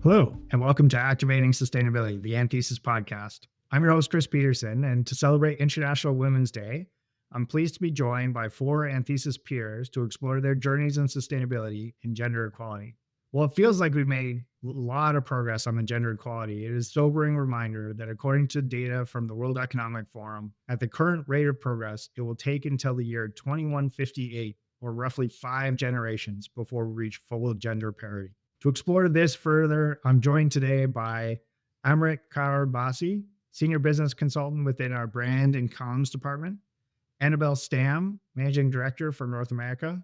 Hello, and welcome to Activating Sustainability, the Anthesis podcast. I'm your host, Chris Peterson, and to celebrate International Women's Day, I'm pleased to be joined by four Anthesis peers to explore their journeys in sustainability and gender equality. While it feels like we've made a lot of progress on the gender equality, it is a sobering reminder that according to data from the World Economic Forum, at the current rate of progress, it will take until the year 2158, or roughly 5 generations, before we reach full gender parity. To explore this further, I'm joined today by Amrit Kaur Bassi, Senior Business Consultant within our Brand and Comms Department, Annabelle Stamm, Managing Director for North America,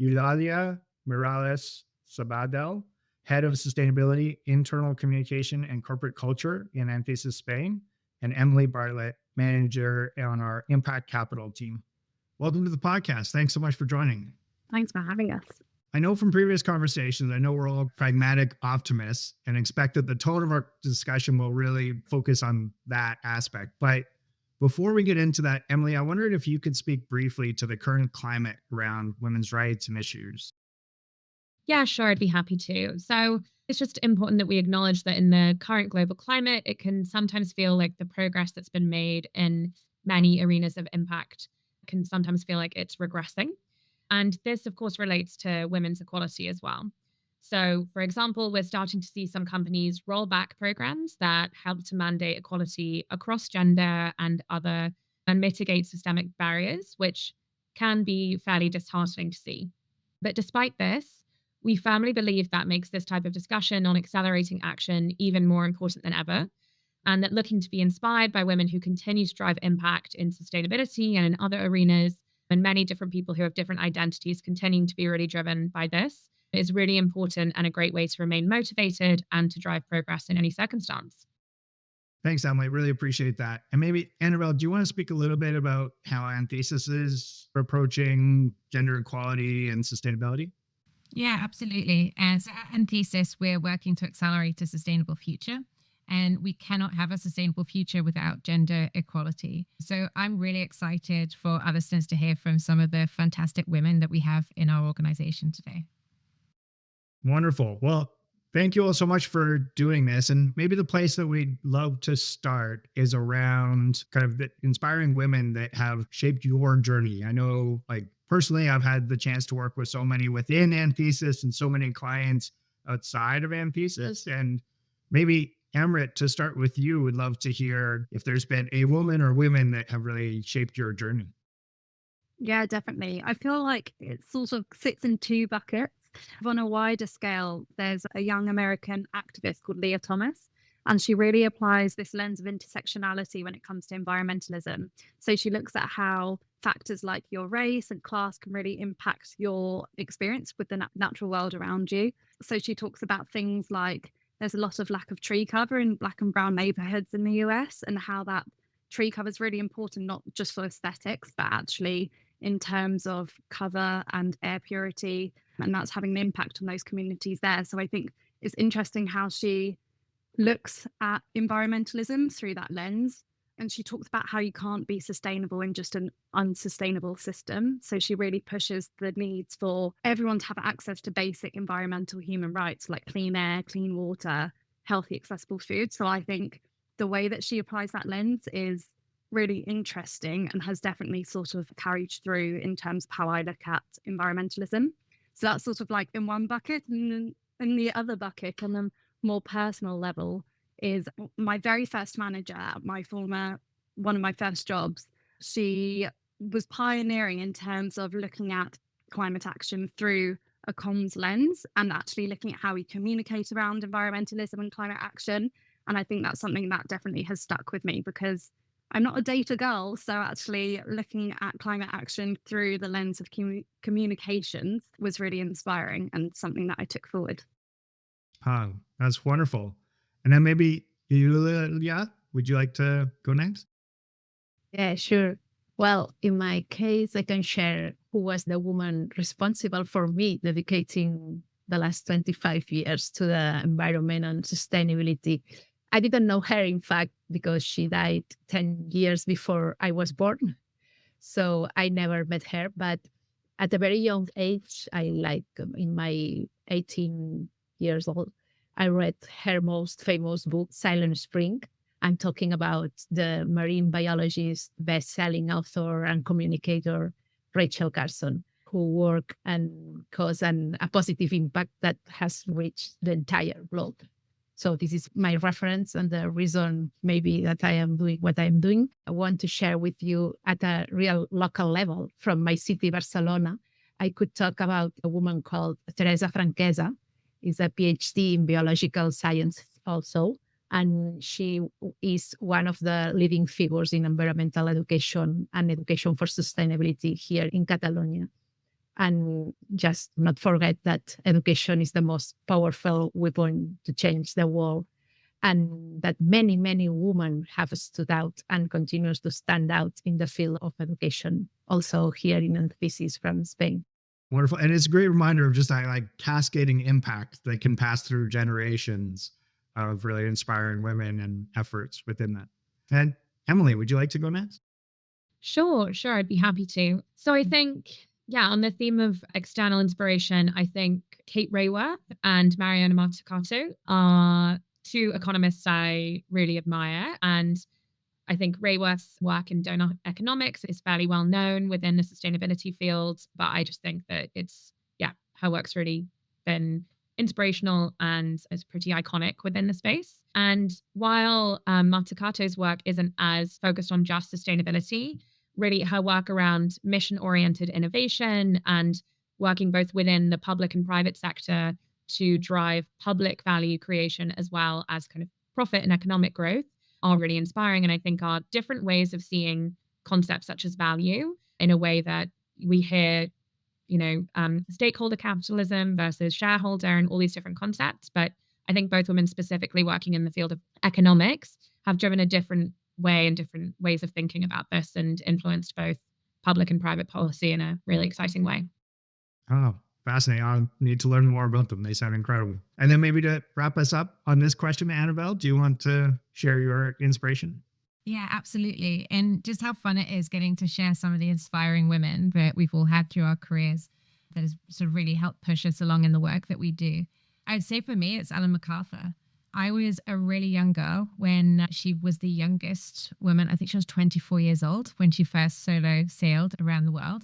Eulalia Miralles Sabadell, Head of Sustainability, Internal Communication, and Corporate Culture in Anthesis, Spain, and Emily Bartlett, Manager on our Impact Capital team. Welcome to the podcast. Thanks so much for joining. Thanks for having us. I know from previous conversations, I know we're all pragmatic optimists and expect that the tone of our discussion will really focus on that aspect. But before we get into that, Emily, I wondered if you could speak briefly to the current climate around women's rights and issues. Yeah, sure, I'd be happy to. So it's just important that we acknowledge that in the current global climate, it can sometimes feel like the progress that's been made in many arenas of impact can sometimes feel like it's regressing. And this, of course, relates to women's equality as well. So, for example, we're starting to see some companies roll back programs that help to mandate equality across gender and mitigate systemic barriers, which can be fairly disheartening to see. But despite this, we firmly believe that makes this type of discussion on accelerating action even more important than ever. And that looking to be inspired by women who continue to drive impact in sustainability and in other arenas, and many different people who have different identities continuing to be really driven by this is really important and a great way to remain motivated and to drive progress in any circumstance. Thanks, Emily. Really appreciate that. And maybe, Annabelle, do you want to speak a little bit about how Anthesis is approaching gender equality and sustainability? Yeah, absolutely. So at Anthesis, we're working to accelerate a sustainable future. And we cannot have a sustainable future without gender equality. So I'm really excited for our listeners to hear from some of the fantastic women that we have in our organization today. Wonderful. Well, thank you all so much for doing this. And maybe the place that we'd love to start is around kind of the inspiring women that have shaped your journey. I know, like, personally, I've had the chance to work with so many within Anthesis and so many clients outside of Anthesis. And maybe Amrit, to start with you, would love to hear if there's been a woman or women that have really shaped your journey. Yeah, definitely. I feel like it sort of sits in two buckets. On a wider scale, there's a young American activist called Leah Thomas, and she really applies this lens of intersectionality when it comes to environmentalism. So she looks at how factors like your race and class can really impact your experience with the natural world around you. So she talks about things like there's a lot of lack of tree cover in Black and brown neighborhoods in the US, and how that tree cover is really important, not just for aesthetics, but actually in terms of cover and air purity. And that's having an impact on those communities there. So I think it's interesting how she looks at environmentalism through that lens. And she talks about how you can't be sustainable in just an unsustainable system. So she really pushes the needs for everyone to have access to basic environmental human rights like clean air, clean water, healthy, accessible food. So I think the way that she applies that lens is really interesting and has definitely sort of carried through in terms of how I look at environmentalism. So that's sort of like in one bucket. And then in the other bucket, on a more personal level, is my very first manager at one of my first jobs. She was pioneering in terms of looking at climate action through a comms lens and actually looking at how we communicate around environmentalism and climate action. And I think that's something that definitely has stuck with me because I'm not a data girl. So actually looking at climate action through the lens of communications was really inspiring and something that I took forward. Oh, that's wonderful. And then maybe Yulia, would you like to go next? Yeah, sure. Well, in my case, I can share who was the woman responsible for me dedicating the last 25 years to the environment and sustainability. I didn't know her, in fact, because she died 10 years before I was born. So I never met her. But at a very young age, in my 18 years old, I read her most famous book, Silent Spring. I'm talking about the marine biologist, best-selling author and communicator, Rachel Carson, who worked and caused a positive impact that has reached the entire globe. So this is my reference and the reason maybe that I am doing what I'm doing. I want to share with you at a real local level from my city, Barcelona. I could talk about a woman called Teresa Franquesa, is a PhD in biological science also. And she is one of the leading figures in environmental education and education for sustainability here in Catalonia. And just not forget that education is the most powerful weapon to change the world, and that many, many women have stood out and continues to stand out in the field of education, also here in Anthesis from Spain. Wonderful. And it's a great reminder of just that like cascading impact that can pass through generations of really inspiring women and efforts within that. And Emily, would you like to go next? Sure, I'd be happy to. So I think, yeah, on the theme of external inspiration, I think Kate Raworth and Mariana Mazzucato are two economists I really admire. And I think Raworth's work in donut economics is fairly well known within the sustainability field, but I just think that her work's really been inspirational and is pretty iconic within the space. And while Mazzucato's work isn't as focused on just sustainability, really her work around mission-oriented innovation and working both within the public and private sector to drive public value creation as well as kind of profit and economic growth are really inspiring, and I think are different ways of seeing concepts such as value in a way that we hear, stakeholder capitalism versus shareholder and all these different concepts. But I think both women specifically working in the field of economics have driven a different way and different ways of thinking about this and influenced both public and private policy in a really exciting way. Oh, fascinating. I need to learn more about them. They sound incredible. And then maybe to wrap us up on this question, Annabelle, do you want to share your inspiration? Yeah, absolutely. And just how fun it is getting to share some of the inspiring women that we've all had through our careers that has sort of really helped push us along in the work that we do. I'd say for me, it's Ellen MacArthur. I was a really young girl when she was the youngest woman. I think she was 24 years old when she first solo sailed around the world.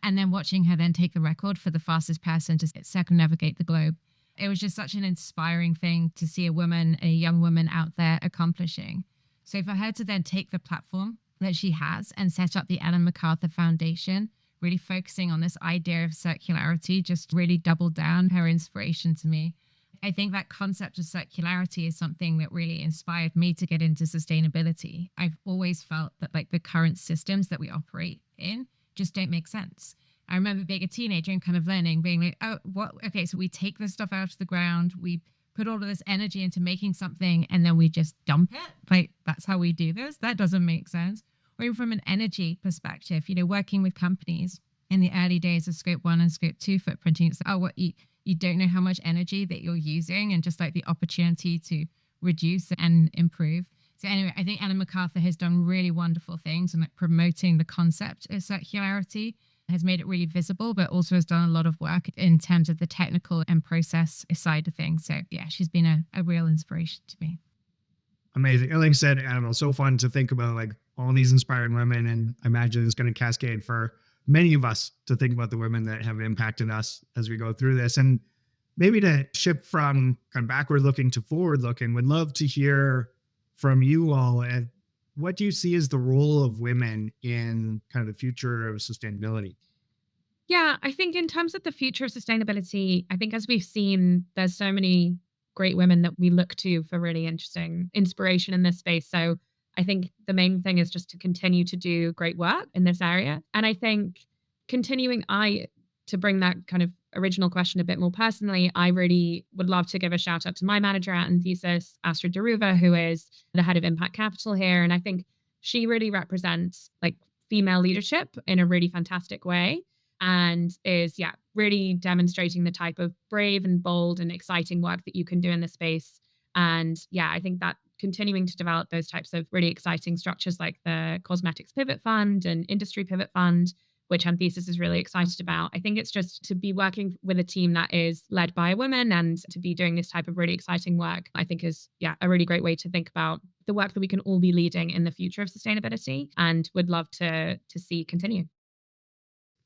And then watching her then take the record for the fastest person to circumnavigate the globe. It was just such an inspiring thing to see a young woman out there accomplishing. So for her to then take the platform that she has and set up the Ellen MacArthur Foundation, really focusing on this idea of circularity, just really doubled down her inspiration to me. I think that concept of circularity is something that really inspired me to get into sustainability. I've always felt that like the current systems that we operate in just don't make sense. I remember being a teenager and kind of being like, oh, what? Okay, so we take this stuff out of the ground, we put all of this energy into making something, and then we just dump it. Like, that's how we do this? That doesn't make sense. Or even from an energy perspective, working with companies in the early days of Scope 1 and Scope 2 footprinting, it's like, oh, what you don't know how much energy that you're using, and just like the opportunity to reduce and improve. So anyway, I think Ellen MacArthur has done really wonderful things, and like promoting the concept of circularity has made it really visible, but also has done a lot of work in terms of the technical and process side of things. So yeah, she's been a real inspiration to me. Amazing. Like I said, Annabelle, so fun to think about like all these inspiring women, and I imagine it's going to cascade for many of us to think about the women that have impacted us as we go through this. And maybe to shift from kind of backward looking to forward looking, would love to hear from you all. And what do you see as the role of women in kind of the future of sustainability? Yeah, I think in terms of the future of sustainability, I think as we've seen, there's so many great women that we look to for really interesting inspiration in this space. So I think the main thing is just to continue to do great work in this area. And I think to bring that kind of original question a bit more personally, I really would love to give a shout out to my manager at Anthesis, Astrid Deruva, who is the head of Impact Capital here. And I think she really represents like female leadership in a really fantastic way, and is really demonstrating the type of brave and bold and exciting work that you can do in this space. And I think that continuing to develop those types of really exciting structures like the Cosmetics Pivot Fund and Industry Pivot Fund which Anthesis is really excited about. I think it's just to be working with a team that is led by a woman and to be doing this type of really exciting work, I think is, a really great way to think about the work that we can all be leading in the future of sustainability, and would love to see continue.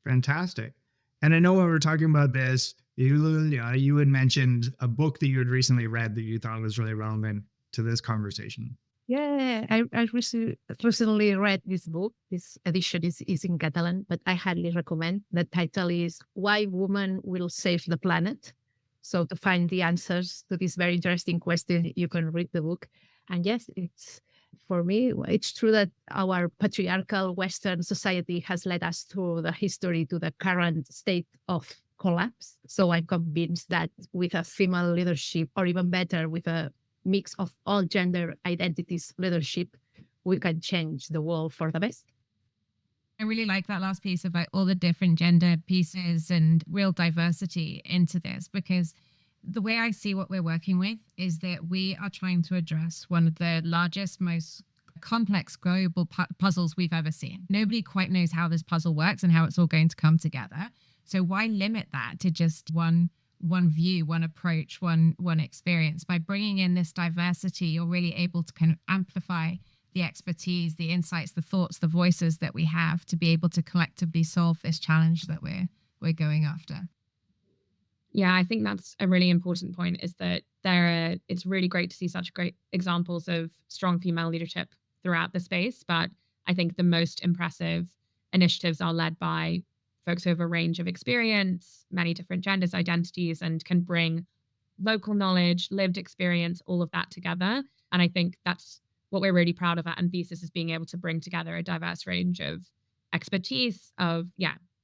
Fantastic. And I know when we were talking about this, Eulalia, you had mentioned a book that you had recently read that you thought was really relevant to this conversation. Yeah, I recently read this book. This edition is in Catalan, but I highly recommend. The title is Why Women Will Save the Planet. So to find the answers to this very interesting question, you can read the book. And yes, for me, it's true that our patriarchal Western society has led us through the history to the current state of collapse. So I'm convinced that with a female leadership, or even better, with a mix of all gender identities leadership, we can change the world for the best. I really like that last piece about all the different gender pieces and real diversity into this, because the way I see what we're working with is that we are trying to address one of the largest, most complex global puzzles we've ever seen. Nobody quite knows how this puzzle works and how it's all going to come together. So why limit that to just one view, one approach, one experience? By bringing in this diversity, you're really able to kind of amplify the expertise, the insights, the thoughts, the voices that we have to be able to collectively solve this challenge that we're going after. Yeah, I think that's a really important point, is that it's really great to see such great examples of strong female leadership throughout the space. But I think the most impressive initiatives are led by folks who have a range of experience, many different genders, identities, and can bring local knowledge, lived experience, all of that together. And I think that's what we're really proud of at Anthesis, is being able to bring together a diverse range of expertise, of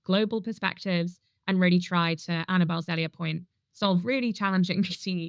global perspectives, and really try, to Annabelle's earlier point, solve really challenging,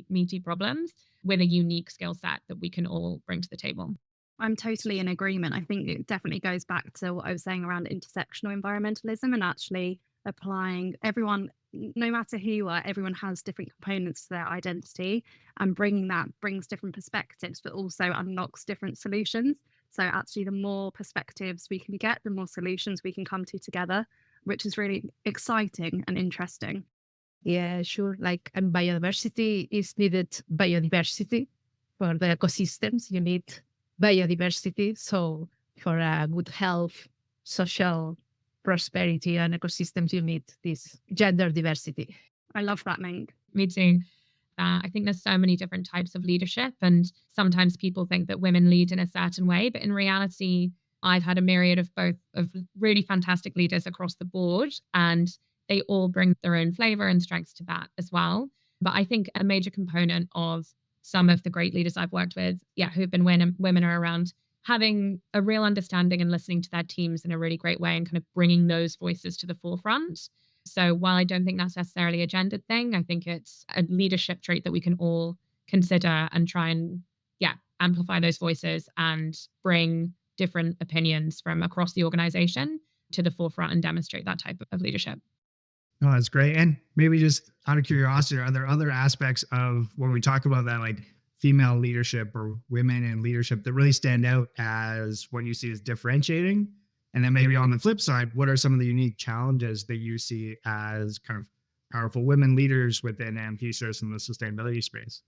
meaty problems with a unique skill set that we can all bring to the table. I'm totally in agreement. I think it definitely goes back to what I was saying around intersectional environmentalism, and actually applying everyone, no matter who you are, everyone has different components to their identity, and bringing that brings different perspectives, but also unlocks different solutions. So actually, the more perspectives we can get, the more solutions we can come to together, which is really exciting and interesting. Yeah, sure. And biodiversity is needed. Biodiversity for the ecosystems, you need biodiversity. So for good health, social prosperity, and ecosystems, you need this gender diversity. I love that, Mink. Me too. I think there's so many different types of leadership, and sometimes people think that women lead in a certain way, but in reality, I've had a myriad of really fantastic leaders across the board, and they all bring their own flavor and strengths to that as well. But I think a major component of some of the great leaders I've worked with, who've been women, are around having a real understanding and listening to their teams in a really great way, and kind of bringing those voices to the forefront. So while I don't think that's necessarily a gendered thing, I think it's a leadership trait that we can all consider and try and, amplify those voices and bring different opinions from across the organization to the forefront and demonstrate that type of leadership. Oh, that's great. And maybe just out of curiosity, are there other aspects of when we talk about that, like female leadership or women in leadership, that really stand out as what you see as differentiating? And then maybe on the flip side, what are some of the unique challenges that you see as kind of powerful women leaders within Anthesis and the sustainability space?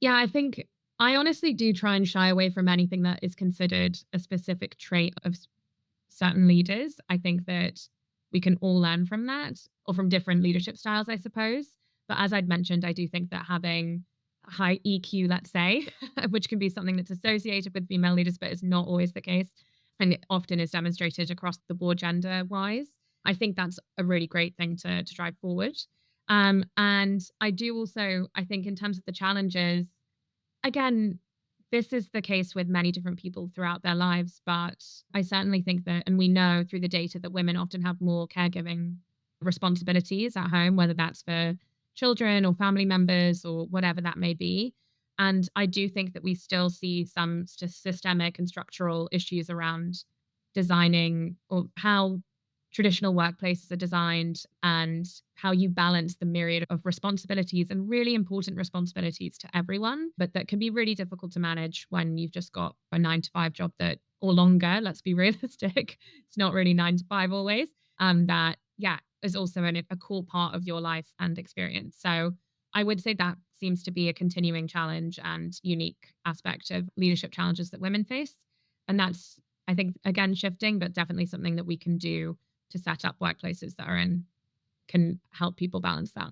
Yeah, I think I honestly do try and shy away from anything that is considered a specific trait of certain leaders. I think that we can all learn from that, or from different leadership styles, I suppose. But as I'd mentioned, I do think that having high EQ, let's say, which can be something that's associated with female leaders, but is not always the case, and it often is demonstrated across the board gender-wise, I think that's a really great thing to drive forward. And I do also, I think in terms of the challenges, again, this is the case with many different people throughout their lives, but I certainly think that, and we know through the data, that women often have more caregiving responsibilities at home, whether that's for children or family members or whatever that may be. And I do think that we still see some systemic and structural issues around designing, or how traditional workplaces are designed, and how you balance the myriad of responsibilities, and really important responsibilities to everyone, but that can be really difficult to manage when you've just got a 9-to-5 job that or longer, let's be realistic. It's not really 9 to 5 always. That, yeah, is also a core part of your life and experience. So I would say that seems to be a continuing challenge and unique aspect of leadership challenges that women face. And that's, I think, again, shifting, but definitely something that we can do to set up workplaces that can help people balance that.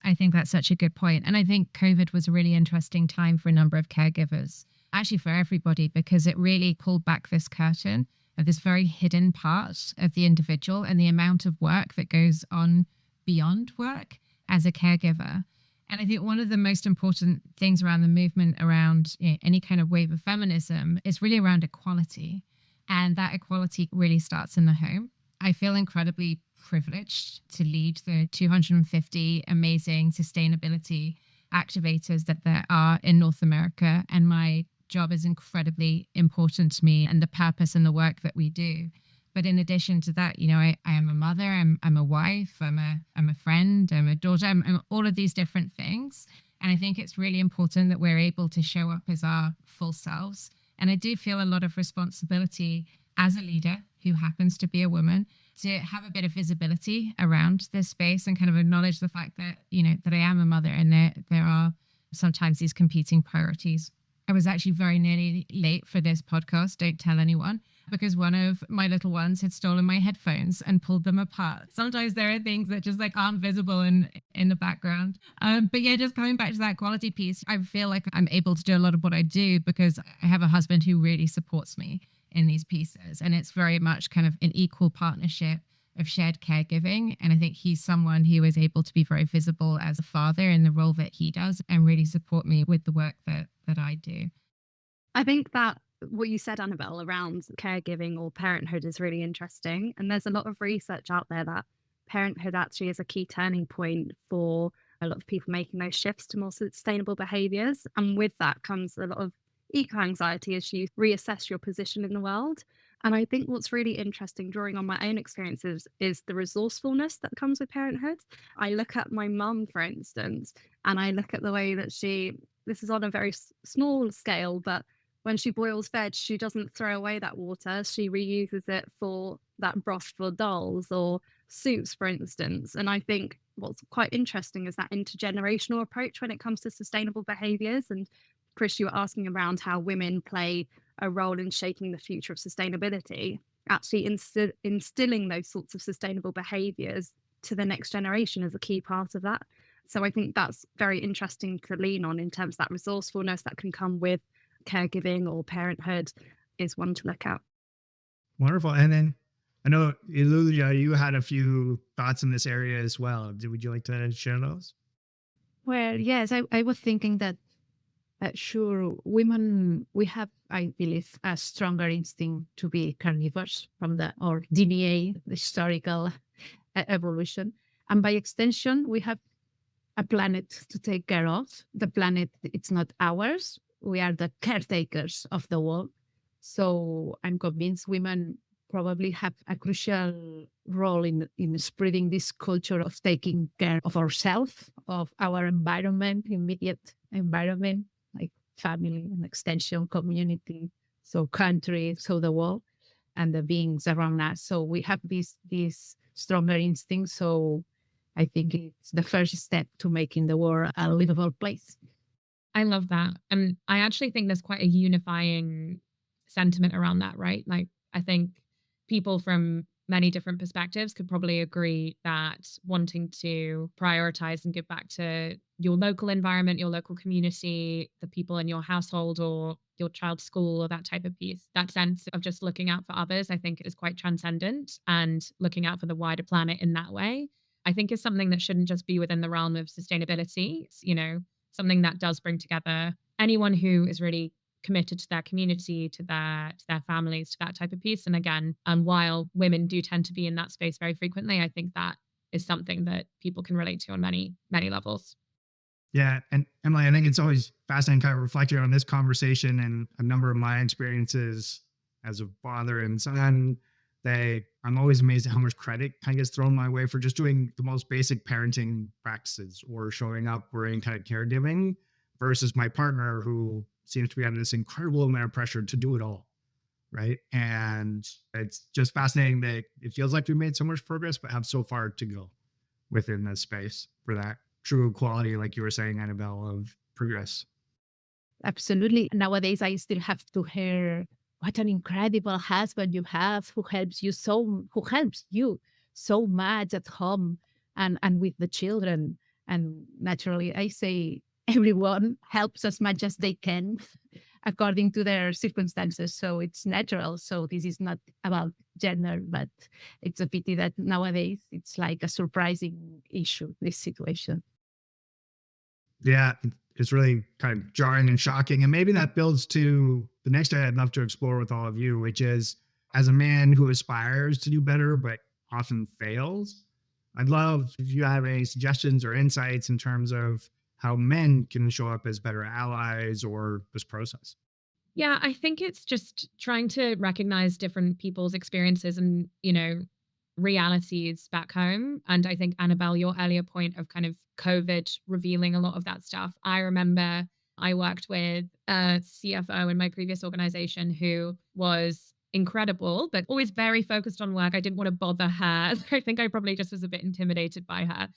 I think that's such a good point. And I think COVID was a really interesting time for a number of caregivers, actually for everybody, because it really pulled back this curtain of this very hidden part of the individual and the amount of work that goes on beyond work as a caregiver. And I think one of the most important things around the movement around any kind of wave of feminism is really around equality. And that equality really starts in the home. I feel incredibly privileged to lead the 250 amazing sustainability activators that there are in North America. And my job is incredibly important to me and the purpose and the work that we do. But in addition to that, I am a mother, I'm a wife, I'm a friend, I'm a daughter, I'm all of these different things. And I think it's really important that we're able to show up as our full selves. And I do feel a lot of responsibility as a leader who happens to be a woman to have a bit of visibility around this space and kind of acknowledge the fact that, that I am a mother and there are sometimes these competing priorities. I was actually very nearly late for this podcast, don't tell anyone, because one of my little ones had stolen my headphones and pulled them apart. Sometimes there are things that just aren't visible in the background. But yeah, just coming back to that quality piece, I feel like I'm able to do a lot of what I do because I have a husband who really supports me in these pieces. And it's very much kind of an equal partnership of shared caregiving. And I think he's someone who is able to be very visible as a father in the role that he does and really support me with the work that I do. I think that what you said, Annabelle, around caregiving or parenthood is really interesting. And there's a lot of research out there that parenthood actually is a key turning point for a lot of people making those shifts to more sustainable behaviours. And with that comes a lot of eco-anxiety as you reassess your position in the world. And I think what's really interesting, drawing on my own experiences, is the resourcefulness that comes with parenthood. I look at my mum, for instance, and I look at the way that this is on a very small scale, but when she boils veg, she doesn't throw away that water. She reuses it for that broth for dolls or soups, for instance. And I think what's quite interesting is that intergenerational approach when it comes to sustainable behaviours. And Chris, you were asking around how women play a role in shaping the future of sustainability, actually instilling those sorts of sustainable behaviours to the next generation is a key part of that. So I think that's very interesting to lean on in terms of that resourcefulness that can come with caregiving or parenthood is one to look at. Wonderful. And then I know, Eulalia, you had a few thoughts in this area as well. Would you like to share those? Well, yes, I was thinking that sure, women, we have, I believe, a stronger instinct to be carnivores from our DNA, the historical evolution. And by extension, we have a planet to take care of. The planet, it's not ours. We are the caretakers of the world. So I'm convinced women probably have a crucial role in spreading this culture of taking care of ourselves, of our environment, immediate environment, like family and extension community, so country, so the world and the beings around us. So we have these stronger instincts. So I think it's the first step to making the world a livable place. I love that. And I actually think there's quite a unifying sentiment around that, right? I think people from many different perspectives could probably agree that wanting to prioritize and give back to your local environment, your local community, the people in your household or your child's school or that type of piece, that sense of just looking out for others, I think is quite transcendent, and looking out for the wider planet in that way, I think is something that shouldn't just be within the realm of sustainability. It's, something that does bring together anyone who is really committed to their community, to their families, to that type of piece. And again, while women do tend to be in that space very frequently, I think that is something that people can relate to on many, many levels. Yeah. And Emily, I think it's always fascinating kind of reflecting on this conversation and a number of my experiences as a father and son. I'm always amazed at how much credit kind of gets thrown my way for just doing the most basic parenting practices or showing up or any kind of caregiving versus my partner who seems to be under this incredible amount of pressure to do it all. right? And it's just fascinating that it feels like we made so much progress, but have so far to go within this space for that true equality, like you were saying, Annabelle, of progress. Absolutely. Nowadays, I still have to hear what an incredible husband you have who helps you so much at home and with the children. And naturally, I say everyone helps as much as they can according to their circumstances. So it's natural. So this is not about gender, but it's a pity that nowadays it's like a surprising issue, this situation. Yeah, it's really kind of jarring and shocking. And maybe that builds to the next area I'd love to explore with all of you, which is as a man who aspires to do better, but often fails, I'd love if you have any suggestions or insights in terms of how men can show up as better allies or this process. Yeah, I think it's just trying to recognize different people's experiences and, realities back home. And I think, Annabelle, your earlier point of kind of COVID revealing a lot of that stuff. I remember I worked with a CFO in my previous organization who was incredible, but always very focused on work. I didn't want to bother her. I think I probably just was a bit intimidated by her.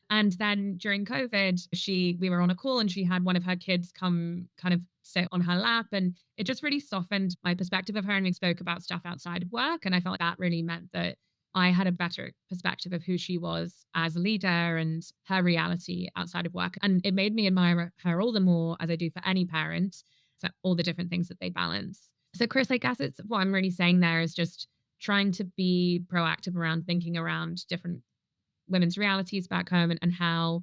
And then during COVID, we were on a call and she had one of her kids come kind of sit on her lap. And it just really softened my perspective of her. And we spoke about stuff outside of work. And I felt that really meant that I had a better perspective of who she was as a leader and her reality outside of work. And it made me admire her all the more, as I do for any parent, for all the different things that they balance. So, Chris, I guess it's what I'm really saying there is just trying to be proactive around thinking around different women's realities back home and how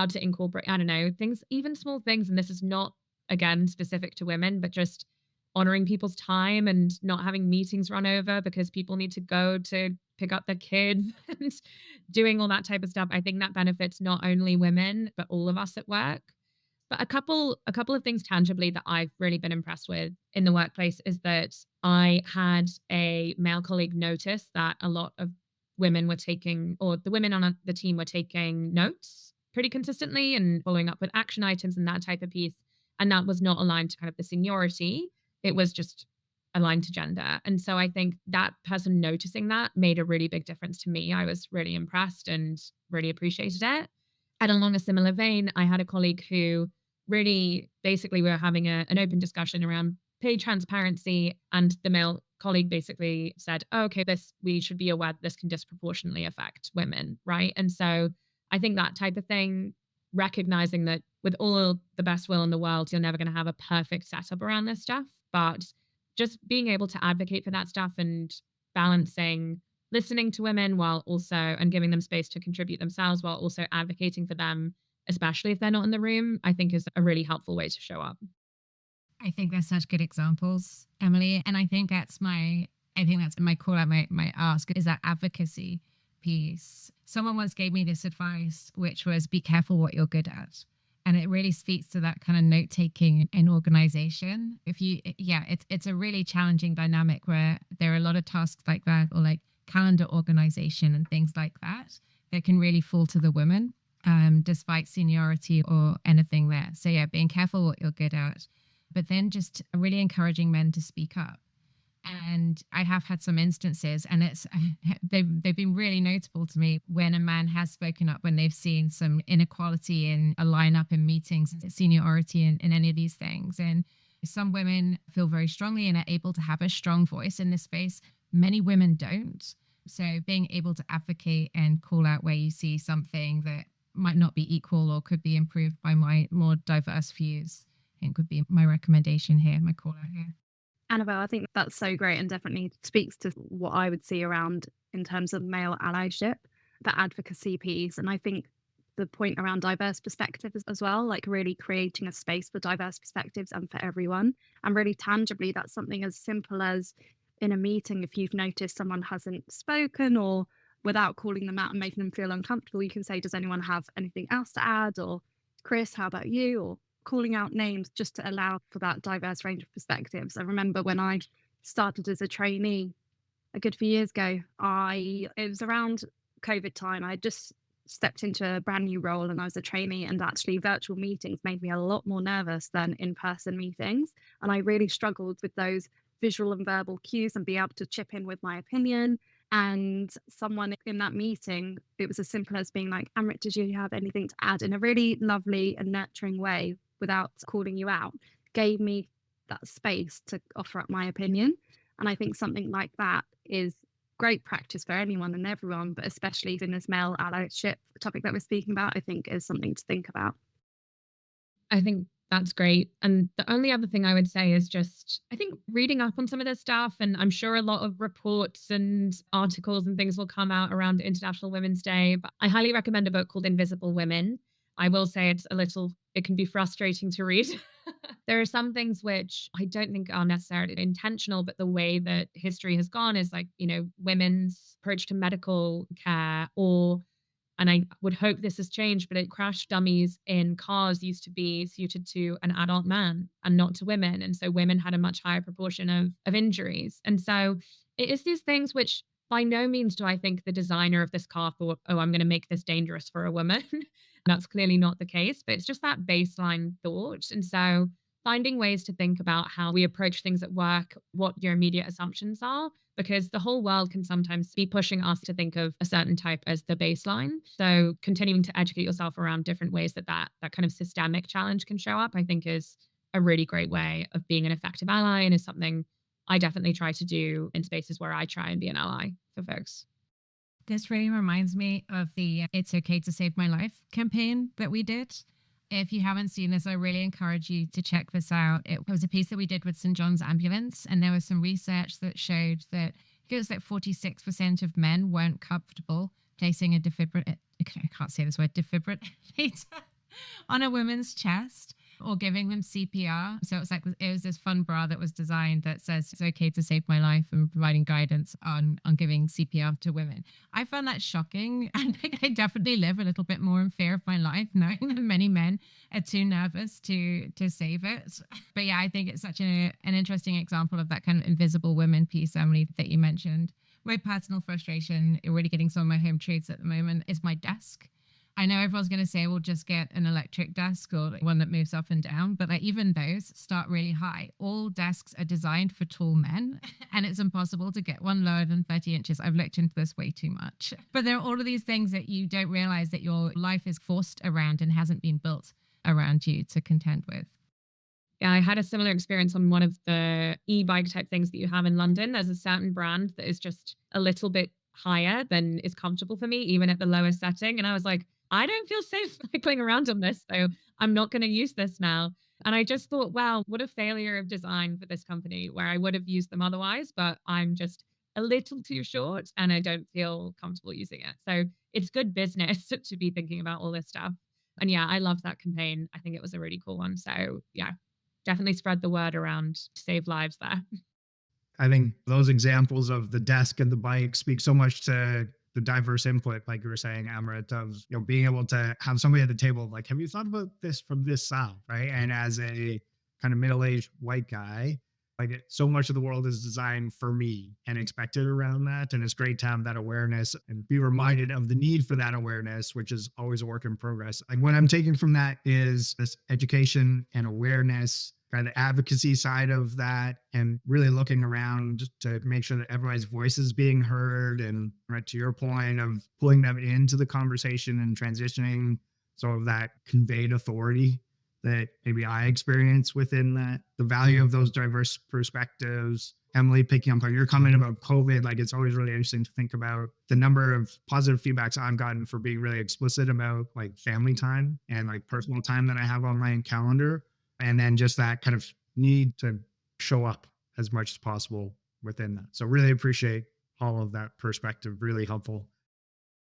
to incorporate, I don't know, things, even small things. And this is not, again, specific to women, but just honoring people's time and not having meetings run over because people need to go to pick up their kids and doing all that type of stuff. I think that benefits not only women, but all of us at work. But a couple of things tangibly that I've really been impressed with in the workplace is that I had a male colleague notice that a lot of women were taking, or the women on the team were taking notes pretty consistently and following up with action items and that type of piece. And that was not aligned to kind of the seniority. It was just aligned to gender. And so I think that person noticing that made a really big difference to me. I was really impressed and really appreciated it. And along a similar vein, I had a colleague who really basically we were having an open discussion around pay transparency, and the male colleague basically said, oh, okay, this we should be aware that this can disproportionately affect women, right? And so I think that type of thing, recognizing that with all the best will in the world, you're never going to have a perfect setup around this stuff, but just being able to advocate for that stuff and balancing listening to women while also and giving them space to contribute themselves while also advocating for them, especially if they're not in the room, I think is a really helpful way to show up. I think they're such good examples, Emily. And I think that's my call out, my ask is that advocacy piece. Someone once gave me this advice, which was be careful what you're good at. And it really speaks to that kind of note taking in organization. It's a really challenging dynamic where there are a lot of tasks like that, or like calendar organization and things like that can really fall to the women, despite seniority or anything there. So yeah, being careful what you're good at, but then just really encouraging men to speak up. And I have had some instances, and they've been really notable to me when a man has spoken up when they've seen some inequality in a lineup in meetings, seniority in any of these things. And some women feel very strongly and are able to have a strong voice in this space. Many women don't. So being able to advocate and call out where you see something that might not be equal or could be improved by my more diverse views, I think would be my recommendation here, my call out here. Annabelle, I think that's so great and definitely speaks to what I would see around in terms of male allyship, the advocacy piece. And I think the point around diverse perspectives as well, like really creating a space for diverse perspectives and for everyone. And really tangibly, that's something as simple as in a meeting, if you've noticed someone hasn't spoken, or without calling them out and making them feel uncomfortable, you can say, does anyone have anything else to add? Or Chris, how about you? Or calling out names just to allow for that diverse range of perspectives. I remember when I started as a trainee a good few years ago, it was around COVID time. I just stepped into a brand new role and I was a trainee, and actually virtual meetings made me a lot more nervous than in-person meetings. And I really struggled with those visual and verbal cues and be able to chip in with my opinion. And someone in that meeting, it was as simple as being like, Amrit, did you have anything to add, in a really lovely and nurturing way without calling you out, gave me that space to offer up my opinion. And I think something like that is great practice for anyone and everyone, but especially in this male allyship topic that we're speaking about, I think is something to think about. I think that's great. And the only other thing I would say is just, I think reading up on some of this stuff, and I'm sure a lot of reports and articles and things will come out around International Women's Day, but I highly recommend a book called Invisible Women. I will say it can be frustrating to read. There are some things which I don't think are necessarily intentional, but the way that history has gone is like, women's approach to medical care, and I would hope this has changed, but crash dummies in cars used to be suited to an adult man and not to women. And so women had a much higher proportion of injuries. And so it is these things which by no means do I think the designer of this car thought, oh, I'm going to make this dangerous for a woman. That's clearly not the case, but it's just that baseline thought. And so finding ways to think about how we approach things at work, what your immediate assumptions are, because the whole world can sometimes be pushing us to think of a certain type as the baseline. So continuing to educate yourself around different ways that kind of systemic challenge can show up, I think is a really great way of being an effective ally, and is something I definitely try to do in spaces where I try and be an ally for folks. This really reminds me of the It's Okay to Save My Life campaign that we did. If you haven't seen this, I really encourage you to check this out. It was a piece that we did with St. John's Ambulance, and there was some research that showed that it was like 46% of men weren't comfortable placing a defibrillator on a woman's chest or giving them CPR. So it was this fun bra that was designed that says it's okay to save my life, and providing guidance on giving CPR to women. I found that shocking. And I definitely live a little bit more in fear of my life, knowing that many men are too nervous to save it. But yeah, I think it's such an interesting example of that kind of invisible women piece, Emily, that you mentioned. My personal frustration, really getting some of my home truths at the moment, is my desk. I know everyone's going to say, well, just get an electric desk or one that moves up and down, but even those start really high. All desks are designed for tall men, and it's impossible to get one lower than 30 inches. I've looked into this way too much. But there are all of these things that you don't realize that your life is forced around and hasn't been built around you to contend with. Yeah, I had a similar experience on one of the e-bike type things that you have in London. There's a certain brand that is just a little bit higher than is comfortable for me, even at the lowest setting. And I was like, I don't feel safe cycling around on this, so I'm not going to use this now. And I just thought, wow, what a failure of design for this company, where I would have used them otherwise, but I'm just a little too short and I don't feel comfortable using it. So it's good business to be thinking about all this stuff. And yeah, I love that campaign. I think it was a really cool one. So yeah, definitely spread the word around to save lives there. I think those examples of the desk and the bike speak so much to the diverse input, like you were saying, Amrit, of being able to have somebody at the table like, have you thought about this from this side, right? And as a kind of middle-aged white guy, like so much of the world is designed for me and expected around that, and it's great to have that awareness and be reminded of the need for that awareness, which is always a work in progress. Like what I'm taking from that is this education and awareness, kind of the advocacy side of that, and really looking around to make sure that everybody's voice is being heard. And right to your point of pulling them into the conversation and transitioning some of that conveyed authority that maybe I experience within that, the value of those diverse perspectives. Emily, picking up on your comment about COVID, like it's always really interesting to think about the number of positive feedbacks I've gotten for being really explicit about like family time and like personal time that I have on my calendar. And then just that kind of need to show up as much as possible within that. So really appreciate all of that perspective. Really helpful.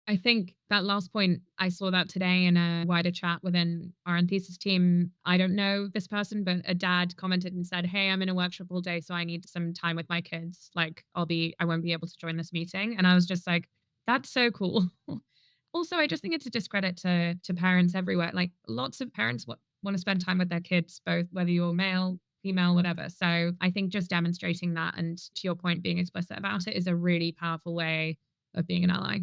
I think that last point, I saw that today in a wider chat within our Anthesis team. I don't know this person, but a dad commented and said, hey, I'm in a workshop all day, so I need some time with my kids. Like I won't be able to join this meeting. And I was just like, that's so cool. Also, I just think it's a discredit to parents everywhere. Like lots of parents want to spend time with their kids, both whether you're male, female, whatever. So I think just demonstrating that, and to your point, being explicit about it, is a really powerful way of being an ally.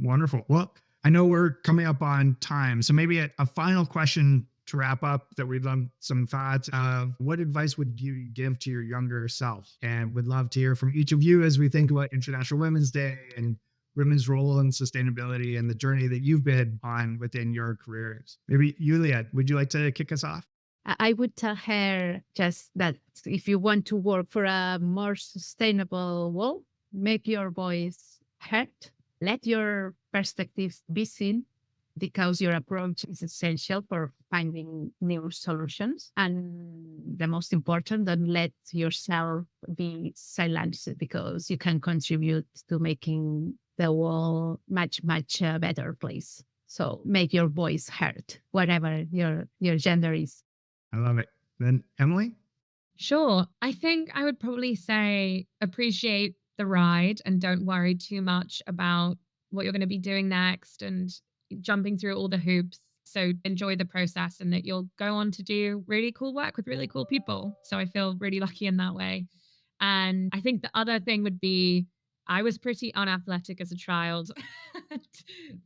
Wonderful. Well, I know we're coming up on time, so maybe a final question To wrap up, that we'd love some thoughts of what advice would you give to your younger self? And would love to hear from each of you as we think about International Women's Day and women's role in sustainability and the journey that you've been on within your careers. Maybe Eulalia, would you like to kick us off? I would tell her just that if you want to work for a more sustainable world, make your voice heard, let your perspectives be seen, because your approach is essential for finding new solutions. And the most important, don't let yourself be silenced, because you can contribute to making the world much better place. So make your voice heard, whatever your gender is. I love it. Then Emily? Sure. I think I would probably say appreciate the ride and don't worry too much about what you're going to be doing next and jumping through all the hoops. So enjoy the process and that you'll go on to do really cool work with really cool people. So I feel really lucky in that way. And I think the other thing would be I was pretty unathletic as a child.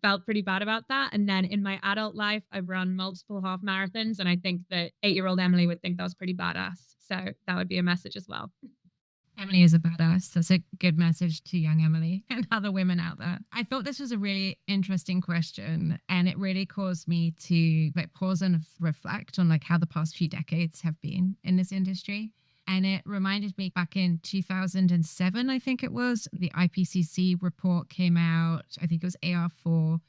Felt pretty bad about that. And then in my adult life, I've run multiple half marathons. And I think that 8-year-old Emily would think that was pretty badass. So that would be a message as well. Emily is a badass. That's a good message to young Emily and other women out there. I thought this was a really interesting question, and it really caused me to pause and reflect on how the past few decades have been in this industry. And it reminded me back in 2007, I think it was, the IPCC report came out. I think it was AR4.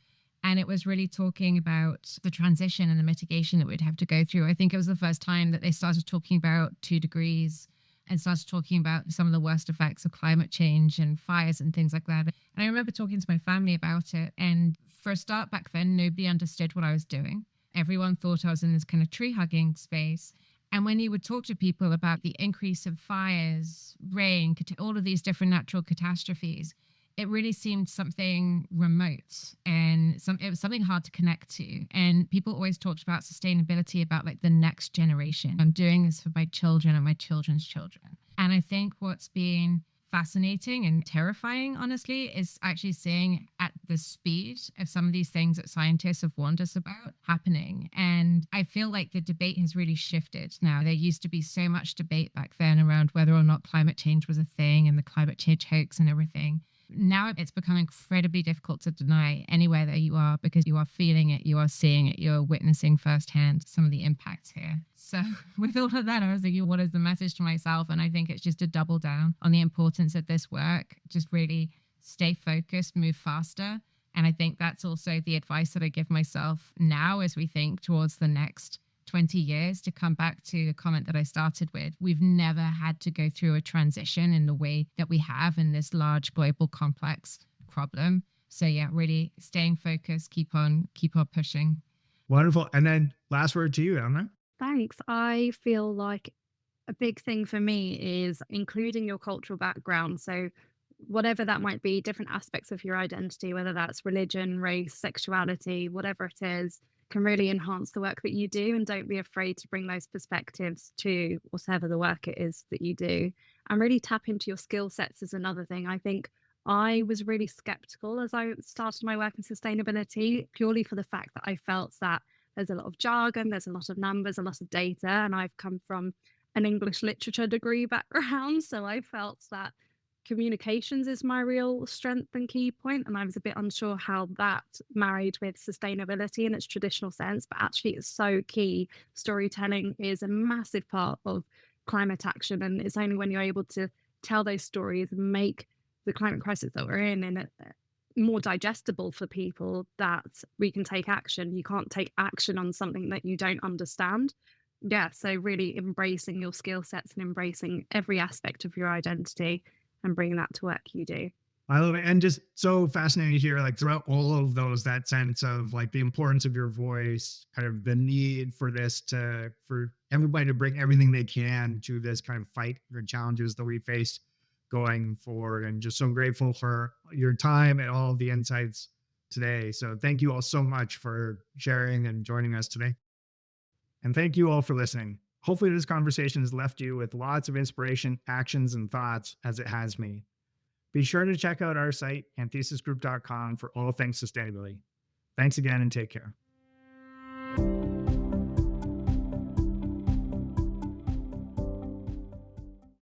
And it was really talking about the transition and the mitigation that we'd have to go through. I think it was the first time that they started talking about 2 degrees and started talking about some of the worst effects of climate change and fires and things like that. And I remember talking to my family about it. And for a start, back then, nobody understood what I was doing. Everyone thought I was in this kind of tree hugging space. And when you would talk to people about the increase of fires, rain, all of these different natural catastrophes, it really seemed something remote and it was something hard to connect to. And people always talked about sustainability, about the next generation. I'm doing this for my children and my children's children. And I think what's been fascinating and terrifying, honestly, is actually seeing at the speed of some of these things that scientists have warned us about happening. And I feel like the debate has really shifted now. There used to be so much debate back then around whether or not climate change was a thing and the climate change hoax and everything. Now it's become incredibly difficult to deny anywhere that you are, because you are feeling it, you are seeing it, you're witnessing firsthand some of the impacts here. So with all of that, I was thinking, what is the message to myself? And I think it's just to double down on the importance of this work, just really stay focused, move faster. And I think that's also the advice that I give myself now as we think towards the next 20 years, to come back to a comment that I started with. We've never had to go through a transition in the way that we have in this large global complex problem. So yeah, really staying focused, keep on pushing. Wonderful. And then last word to you, Emma. Thanks. I feel like a big thing for me is including your cultural background. So whatever that might be, different aspects of your identity, whether that's religion, race, sexuality, whatever it is, can really enhance the work that you do. And don't be afraid to bring those perspectives to whatever the work it is that you do. And really tap into your skill sets is another thing. I think I was really skeptical as I started my work in sustainability, purely for the fact that I felt that there's a lot of jargon, there's a lot of numbers, a lot of data. And I've come from an English literature degree background. So I felt that communications is my real strength and key point, and I was a bit unsure how that married with sustainability in its traditional sense, but actually it's so key. Storytelling is a massive part of climate action, and it's only when you're able to tell those stories and make the climate crisis that we're in more digestible for people that we can take action. You can't take action on something that you don't understand. Yeah, so really embracing your skill sets and embracing every aspect of your identity and bringing that to work you do. I love it. And just so fascinating to hear, throughout all of those, that sense of the importance of your voice, kind of the need for for everybody to bring everything they can to this kind of fight or challenges that we face going forward. And just so grateful for your time and all of the insights today. So thank you all so much for sharing and joining us today. And thank you all for listening. Hopefully this conversation has left you with lots of inspiration, actions, and thoughts, as it has me. Be sure to check out our site, anthesisgroup.com, for all things sustainability. Thanks again and take care.